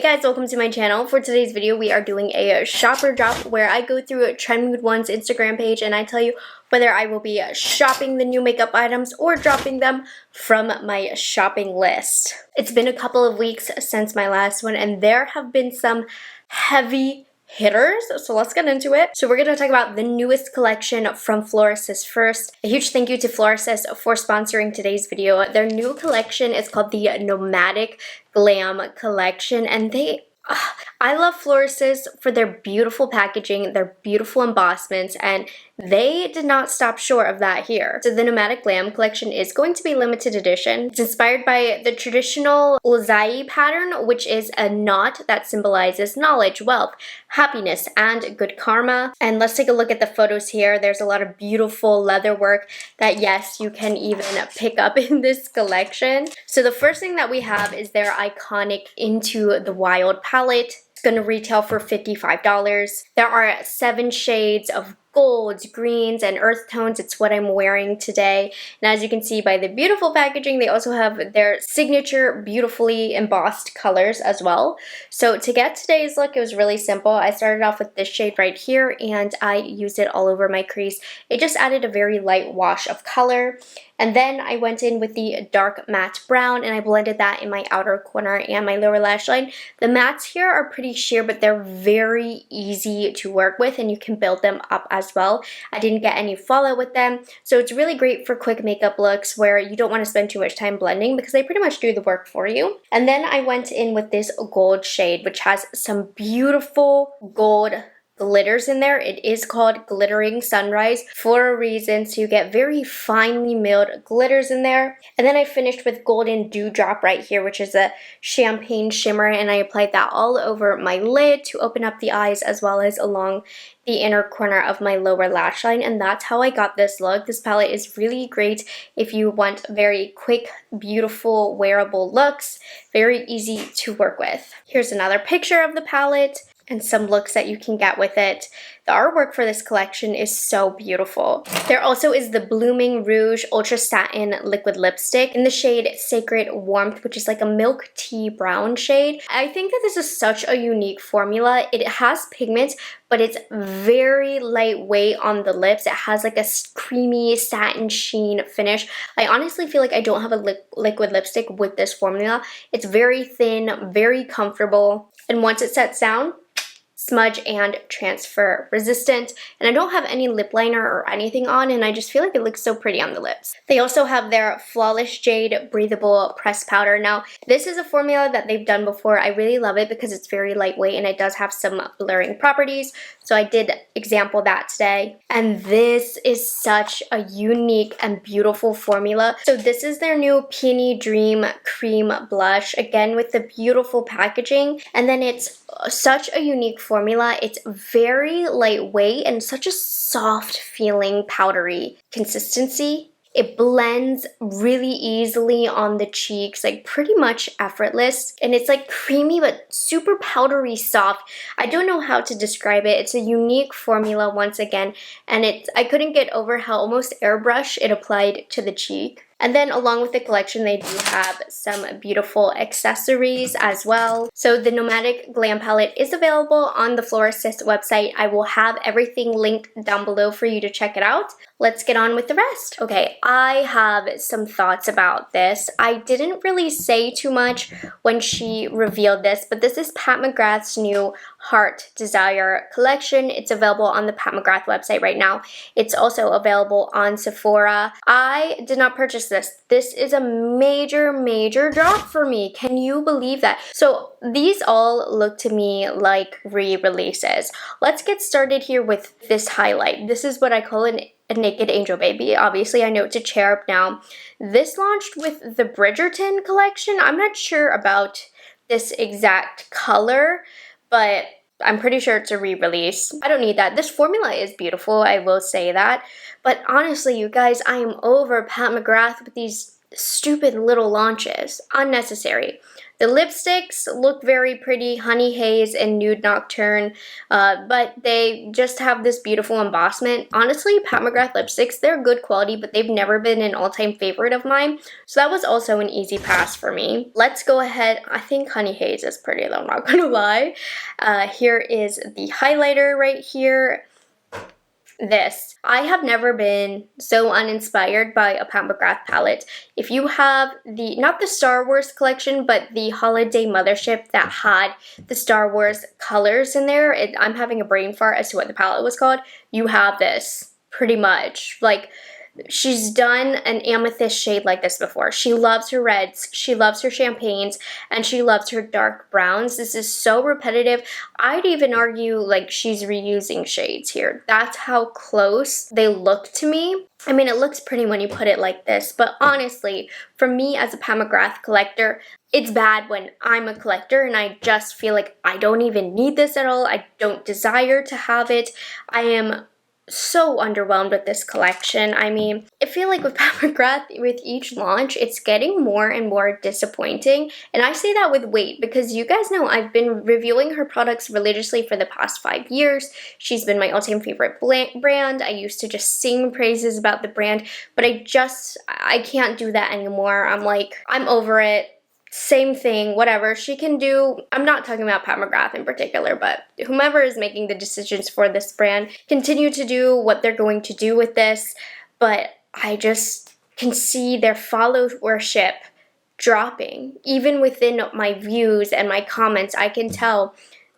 guys, welcome to my channel. For today's video, we are doing a shopper drop where I go through Trend Mood One's Instagram page and I tell you whether I will be shopping the new makeup items or dropping them from my shopping list. It's been a couple of weeks since my last one and there have been some heavy hitters, so let's get into it. So we're going to talk about the newest collection from Flores first. A huge thank you to Flores for sponsoring today's video. Their new collection is called the Nomadic Glam collection, and I love Flores for their beautiful packaging, their beautiful embossments, and they did not stop short of that here. So the Nomadic Glam collection is going to be limited edition. It's inspired by the traditional Uzai pattern, which is a knot that symbolizes knowledge, wealth, happiness, and good karma. And let's take a look at the photos here. There's a lot of beautiful leather work that, yes, you can even pick up in this collection. So the first thing that we have is their iconic Into the Wild palette. It's going to retail for $55. There are 7 shades of golds, greens, and earth tones. It's what I'm wearing today. And as you can see by the beautiful packaging, they also have their signature beautifully embossed colors as well. So to get today's look, it was really simple. I started off with this shade right here and I used it all over my crease. It just added a very light wash of color. And then I went in with the dark matte brown and I blended that in my outer corner and my lower lash line. The mattes here are pretty sheer, but they're very easy to work with and you can build them up as well. I didn't get any fallout with them, so it's really great for quick makeup looks where you don't want to spend too much time blending because they pretty much do the work for you. And then I went in with this gold shade, which has some beautiful gold glitters in there. It is called Glittering Sunrise for a reason, so you get very finely milled glitters in there. And then I finished with Golden Dewdrop right here, which is a champagne shimmer, and I applied that all over my lid to open up the eyes as well as along the inner corner of my lower lash line, and that's how I got this look. This palette is really great if you want very quick, beautiful, wearable looks, very easy to work with. Here's another picture of the palette and some looks that you can get with it. The artwork for this collection is so beautiful. There also is the Blooming Rouge Ultra Satin Liquid Lipstick in the shade Sacred Warmth, which is like a milk tea brown shade. I think that this is such a unique formula. It has pigment, but it's very lightweight on the lips. It has like a creamy satin sheen finish. I honestly feel like I don't have a liquid lipstick with this formula. It's very thin, very comfortable, and once it sets down, smudge and transfer resistant. And I don't have any lip liner or anything on, and I just feel like it looks so pretty on the lips. They also have their Flawless Jade Breathable Pressed Powder. Now, this is a formula that they've done before. I really love it because it's very lightweight and it does have some blurring properties. So I did example that today. And this is such a unique and beautiful formula. So this is their new Peony Dream Cream Blush, again with the beautiful packaging. And then it's such a unique formula. It's very lightweight and such a soft feeling powdery consistency. It blends really easily on the cheeks, like pretty much effortless. And it's like creamy but super powdery soft. I don't know how to describe it. It's a unique formula once again. And I couldn't get over how almost airbrush it applied to the cheek. And then along with the collection, they do have some beautiful accessories as well. So the Nomadic Glam palette is available on the Flores website. I will have everything linked down below for you to check it out. Let's get on with the rest. Okay, I have some thoughts about this. I didn't really say too much when she revealed this, but this is Pat McGrath's new Heart Desire collection. It's available on the Pat McGrath website right now. It's also available on Sephora. I did not purchase this. This is a major drop for me. Can you believe that? So these all look to me like re-releases. Let's get started here with this highlight. This is what I call a Naked Angel Baby. Obviously, I know it's a cherub now. This launched with the Bridgerton collection. I'm not sure about this exact color, but I'm pretty sure it's a re-release. I don't need that. This formula is beautiful, I will say that. But honestly, you guys, I am over Pat McGrath with these stupid little launches. Unnecessary. The lipsticks look very pretty, Honey Haze and Nude Nocturne, but they just have this beautiful embossment. Honestly, Pat McGrath lipsticks, they're good quality, but they've never been an all-time favorite of mine, so that was also an easy pass for me. Let's go ahead. I think Honey Haze is pretty though, I'm not gonna lie. Here is the highlighter right here. This. I have never been so uninspired by a Pat McGrath palette. If you have the, not the Star Wars collection, but the Holiday Mothership that had the Star Wars colors in there, I'm having a brain fart as to what the palette was called, you have this, pretty much. Like, she's done an amethyst shade like this before. She loves her reds, she loves her champagnes, and she loves her dark browns. This is so repetitive. I'd even argue like she's reusing shades here. That's how close they look to me. I mean, it looks pretty when you put it like this, but honestly, for me as a Pat McGrath collector, it's bad when I'm a collector and I just feel like I don't even need this at all. I don't desire to have it. I am so underwhelmed with this collection. I mean, I feel like with Pat McGrath, with each launch, it's getting more and more disappointing. And I say that with weight because you guys know I've been reviewing her products religiously for the past 5 years. She's been my all-time favorite brand. I used to just sing praises about the brand, but I can't do that anymore. I'm like, I'm over it. Same thing, whatever she can do. I'm not talking about Pat McGrath in particular, but whomever is making the decisions for this brand, continue to do what they're going to do with this. But I just can see their followership dropping. Even within my views and my comments, I can tell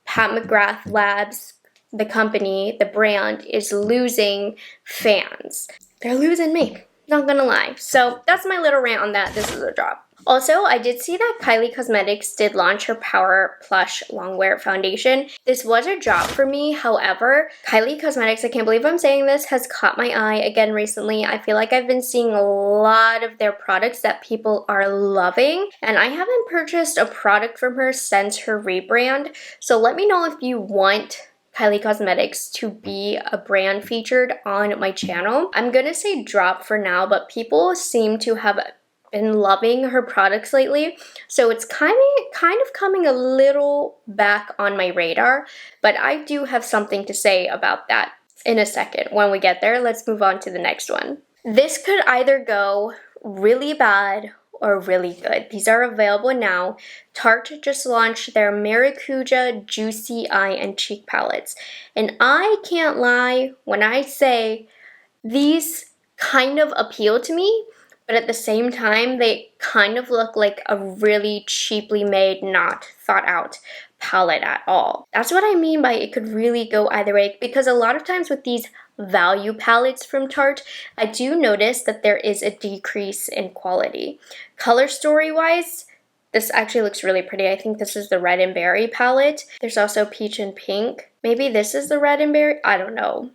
Pat McGrath Labs, the company, the brand, is losing fans. They're losing me, not gonna lie. So that's my little rant on that. This is a drop. Also, I did see that Kylie Cosmetics did launch her Power Plush Longwear Foundation. This was a drop for me. However, Kylie Cosmetics, I can't believe I'm saying this, has caught my eye again recently. I feel like I've been seeing a lot of their products that people are loving, and I haven't purchased a product from her since her rebrand. So let me know if you want Kylie Cosmetics to be a brand featured on my channel. I'm gonna say drop for now, but people seem to have been loving her products lately, so it's kind of coming a little back on my radar, but I do have something to say about that in a second. When we get there, let's move on to the next one. This could either go really bad or really good. These are available now. Tarte just launched their Maracuja Juicy Eye and Cheek palettes, and I can't lie when I say these kind of appeal to me, but at the same time, they kind of look like a really cheaply made, not thought out palette at all. That's what I mean by it could really go either way, because a lot of times with these value palettes from Tarte, I do notice that there is a decrease in quality. Color story wise, this actually looks really pretty. I think this is the Red and Berry palette. There's also Peach and Pink. Maybe this is the Red and Berry? I don't know.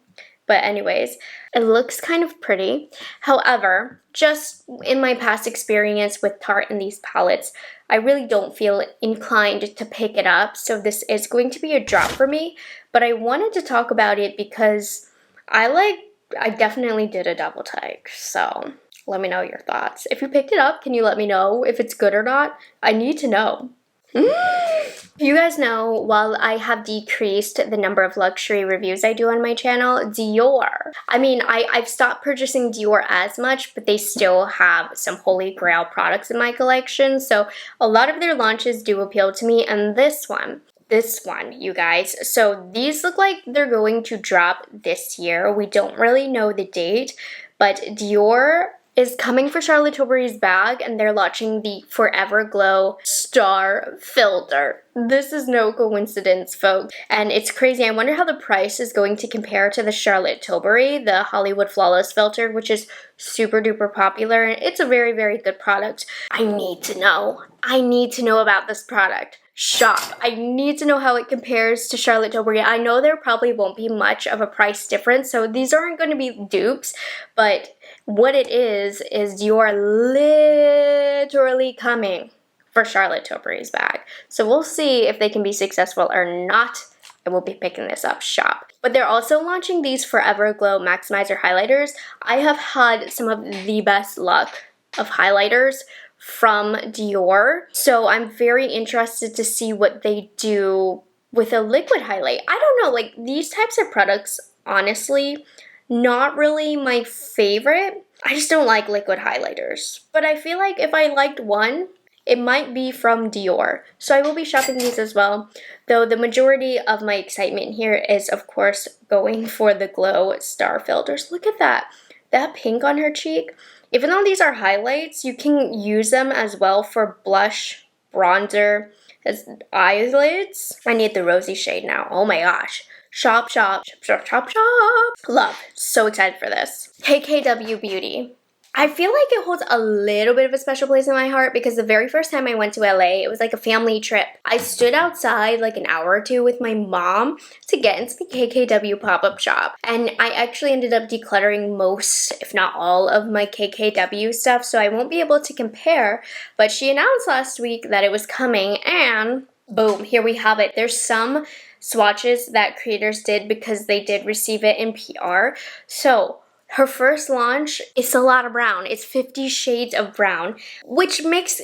But anyways, it looks kind of pretty. However, just in my past experience with Tarte and these palettes, I really don't feel inclined to pick it up. So this is going to be a drop for me. But I wanted to talk about it because I definitely did a double take. So let me know your thoughts. If you picked it up, can you let me know if it's good or not? I need to know. You guys know, while I have decreased the number of luxury reviews I do on my channel, Dior. I mean, I've stopped purchasing Dior as much, but they still have some holy grail products in my collection, so a lot of their launches do appeal to me, and this one, you guys. So these look like they're going to drop this year. We don't really know the date, but Dior is coming for Charlotte Tilbury's bag, and they're launching the Forever Glow Star Filter. This is no coincidence, folks. And it's crazy. I wonder how the price is going to compare to the Charlotte Tilbury, the Hollywood Flawless Filter, which is super duper popular. It's a very, very good product. I need to know. I need to know about this product. Shop. I need to know how it compares to Charlotte Tilbury. I know there probably won't be much of a price difference, so these aren't going to be dupes, but what it is you are literally coming for Charlotte Tilbury's bag. So we'll see if they can be successful or not, and we'll be picking this up. Shop. But they're also launching these Forever Glow Maximizer highlighters. I have had some of the best luck of highlighters from Dior. So I'm very interested to see what they do with a liquid highlight. I don't know, like these types of products, honestly, not really my favorite. I just don't like liquid highlighters. But I feel like if I liked one, it might be from Dior. So I will be shopping these as well. Though the majority of my excitement here is, of course, going for the Glow Star Filters. Look at that. That pink on her cheek. Even though these are highlights, you can use them as well for blush, bronzer, as eyelids. I need the rosy shade now. Oh my gosh. Shop, shop, shop, shop, shop, shop. Love. So excited for this. KKW Beauty. I feel like it holds a little bit of a special place in my heart because the very first time I went to LA, it was like a family trip. I stood outside like an hour or two with my mom to get into the KKW pop-up shop. And I actually ended up decluttering most, if not all, of my KKW stuff, so I won't be able to compare. But she announced last week that it was coming, and boom, here we have it. There's some swatches that creators did because they did receive it in PR. So her first launch is a lot of brown. It's 50 shades of brown, which makes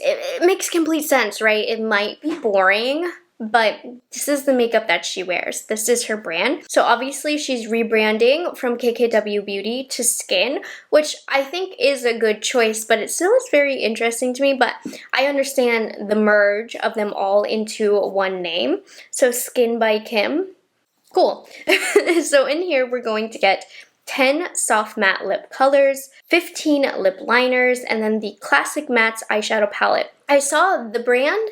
complete sense, right? It might be boring, but this is the makeup that she wears. This is her brand. So obviously she's rebranding from KKW Beauty to Skin, which I think is a good choice, but it still is very interesting to me. But I understand the merge of them all into one name. So Skin by Kim. Cool. So in here we're going to get 10 soft matte lip colors, 15 lip liners, and then the classic mattes eyeshadow palette. I saw the brand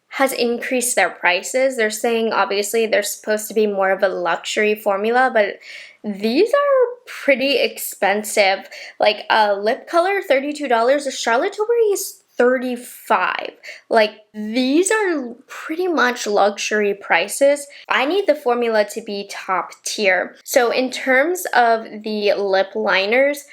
has increased their prices. They're saying obviously they're supposed to be more of a luxury formula, but these are pretty expensive. Like a lip color, $32. A Charlotte Tilbury is $35. Like these are pretty much luxury prices. I need the formula to be top tier. So in terms of the lip liners,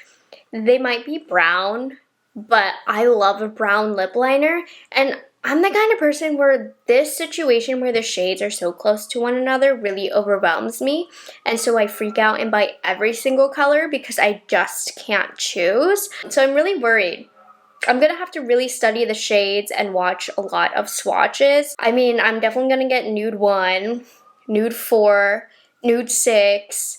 they might be brown, but I love a brown lip liner, and I'm the kind of person where this situation where the shades are so close to one another really overwhelms me, and so I freak out and buy every single color because I just can't choose. So I'm really worried. I'm gonna have to really study the shades and watch a lot of swatches. I mean, I'm definitely gonna get nude 1, nude 4, nude 6.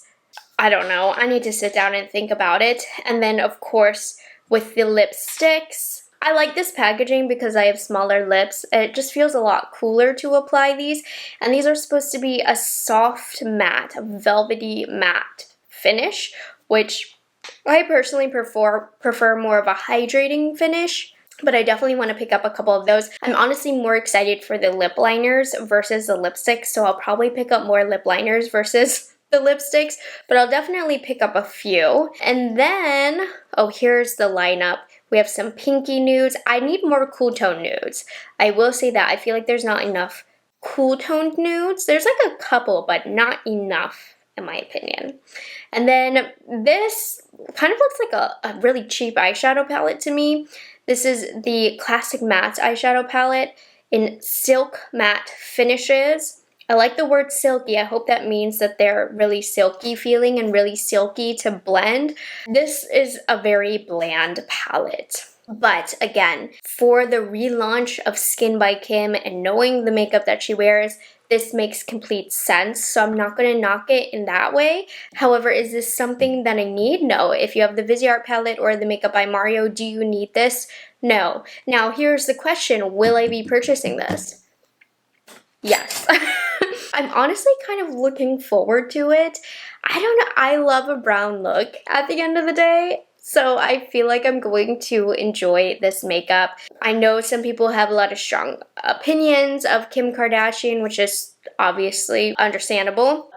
I don't know. I need to sit down and think about it. And then, of course, with the lipsticks, I like this packaging because I have smaller lips. It just feels a lot cooler to apply these. And these are supposed to be a soft matte, a velvety matte finish, which I personally prefer more of a hydrating finish, but I definitely want to pick up a couple of those. I'm honestly more excited for the lip liners versus the lipsticks, so I'll probably pick up more lip liners versus the lipsticks, but I'll definitely pick up a few. And then, oh, here's the lineup. We have some pinky nudes. I need more cool tone nudes. I will say that. I feel like there's not enough cool toned nudes. There's like a couple, but not enough, in my opinion. And then this kind of looks like a really cheap eyeshadow palette to me. This is the Classic Matte eyeshadow palette in silk matte finishes. I like the word silky. I hope that means that they're really silky feeling and really silky to blend. This is a very bland palette. But again, for the relaunch of Skin by Kim and knowing the makeup that she wears, this makes complete sense, so I'm not going to knock it in that way. However, is this something that I need? No. If you have the Viseart palette or the Makeup by Mario, do you need this? No. Now, here's the question. Will I be purchasing this? Yes. I'm honestly kind of looking forward to it. I don't know. I love a brown look at the end of the day. So I feel like I'm going to enjoy this makeup. I know some people have a lot of strong opinions of Kim Kardashian, which is obviously understandable.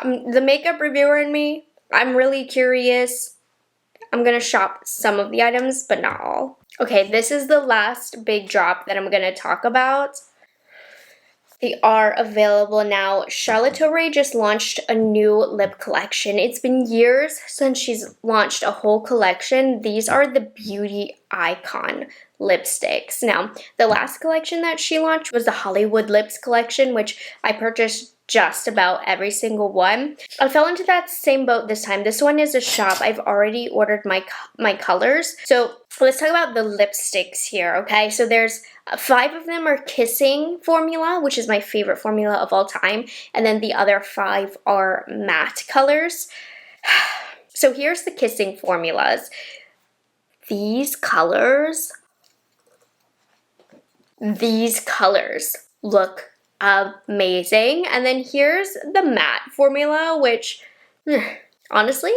The makeup reviewer in me, I'm really curious. I'm gonna shop some of the items, but not all. Okay, this is the last big drop that I'm gonna talk about. They are available now. Charlotte Tilbury just launched a new lip collection. It's been years since she's launched a whole collection. These are the Beauty Icon lipsticks. Now, the last collection that she launched was the Hollywood Lips collection, which I purchased just about every single one. I fell into that same boat this time. This one is a shop. I've already ordered my colors. So let's talk about the lipsticks here, okay? So there's 5 of them are Kissing formula, which is my favorite formula of all time, and then the other 5 are matte colors. So here's the Kissing formulas. These colors look amazing. And then here's the matte formula, which honestly,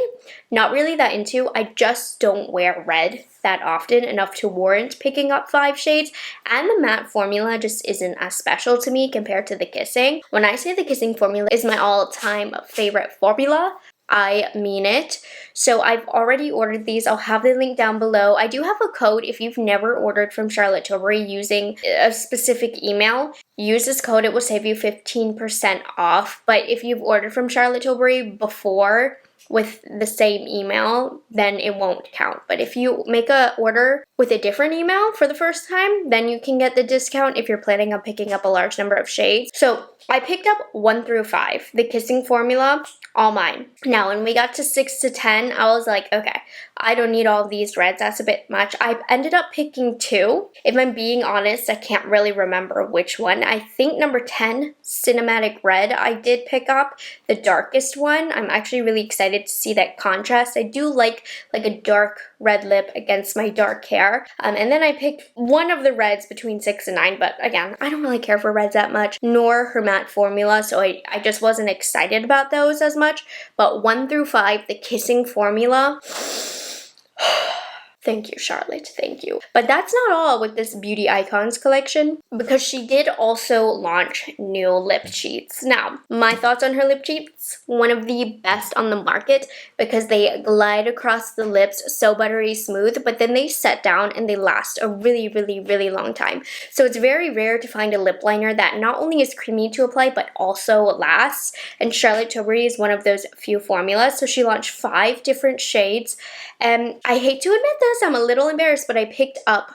not really that into. I just don't wear red that often enough to warrant picking up 5 shades, and the matte formula just isn't as special to me compared to the Kissing. When I say the Kissing formula is my all-time favorite formula, I mean it. So I've already ordered these. I'll have the link down below. I do have a code if you've never ordered from Charlotte Tilbury using a specific email. Use this code, it will save you 15% off. But if you've ordered from Charlotte Tilbury before with the same email, then it won't count. But if you make a order with a different email for the first time, then you can get the discount if you're planning on picking up a large number of shades. So I picked up 1 through 5, the Kissing formula, all mine. Now, when we got to 6 to 10, I was like, okay, I don't need all these reds, that's a bit much. I ended up picking 2. If I'm being honest, I can't really remember which one. I think number 10, Cinematic Red, I did pick up the darkest one. I'm actually really excited to see that contrast. I do like a dark red lip against my dark hair. And then I picked one of the reds between 6 and 9, but again, I don't really care for reds that much, nor her matte formula, so I just wasn't excited about those as much. But 1 through 5, the Kissing formula, thank you, Charlotte, thank you. But that's not all with this Beauty Icons collection, because she did also launch new lip sheets. Now, my thoughts on her lip sheets, one of the best on the market because they glide across the lips so buttery smooth, but then they set down and they last a really, really, really long time. So it's very rare to find a lip liner that not only is creamy to apply, but also lasts. And Charlotte Tilbury is one of those few formulas. So she launched 5 different shades. And I hate to admit this, I'm a little embarrassed, but I picked up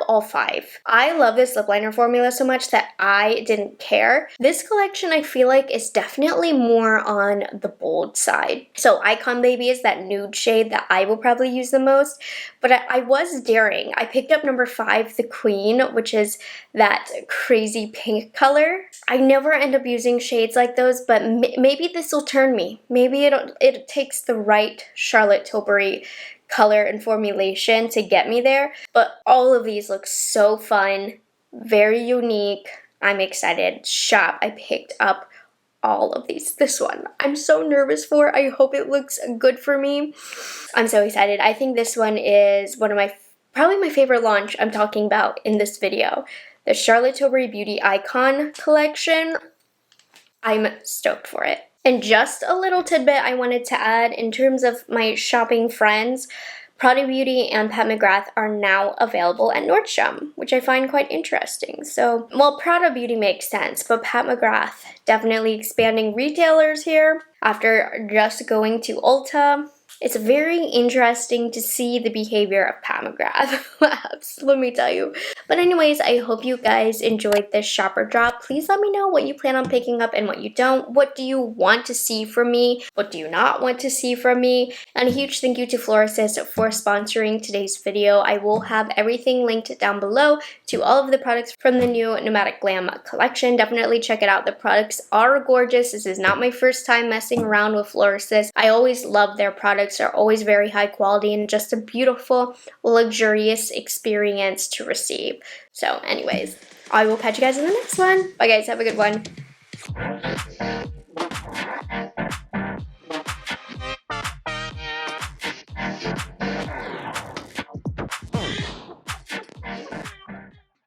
all 5. I love this lip liner formula so much that I didn't care. This collection I feel like is definitely more on the bold side. So Icon Baby is that nude shade that I will probably use the most, but I was daring. I picked up number 5, the Queen, which is that crazy pink color. I never end up using shades like those, but maybe this will turn me. Maybe it takes the right Charlotte Tilbury color and formulation to get me there. But all of these look so fun, very unique. I'm excited. Shop. I picked up all of these. This one I'm so nervous for. I hope it looks good for me. I'm so excited. I think this one is one of probably my favorite launch I'm talking about in this video. The Charlotte Tilbury Beauty Icon collection. I'm stoked for it. And just a little tidbit I wanted to add in terms of my shopping friends. Prada Beauty and Pat McGrath are now available at Nordstrom, which I find quite interesting. So, well, Prada Beauty makes sense, but Pat McGrath definitely expanding retailers here after just going to Ulta. It's very interesting to see the behavior of Pat McGrath, let me tell you. But anyways, I hope you guys enjoyed this shopper drop. Please let me know what you plan on picking up and what you don't. What do you want to see from me? What do you not want to see from me? And a huge thank you to Flores for sponsoring today's video. I will have everything linked down below to all of the products from the new Nomadic Glam collection. Definitely check it out. The products are gorgeous. This is not my first time messing around with Flores. I always love their products. Are always very high quality and just a beautiful, luxurious experience to receive. So anyways, I will catch you guys in the next one. Bye guys, have a good one.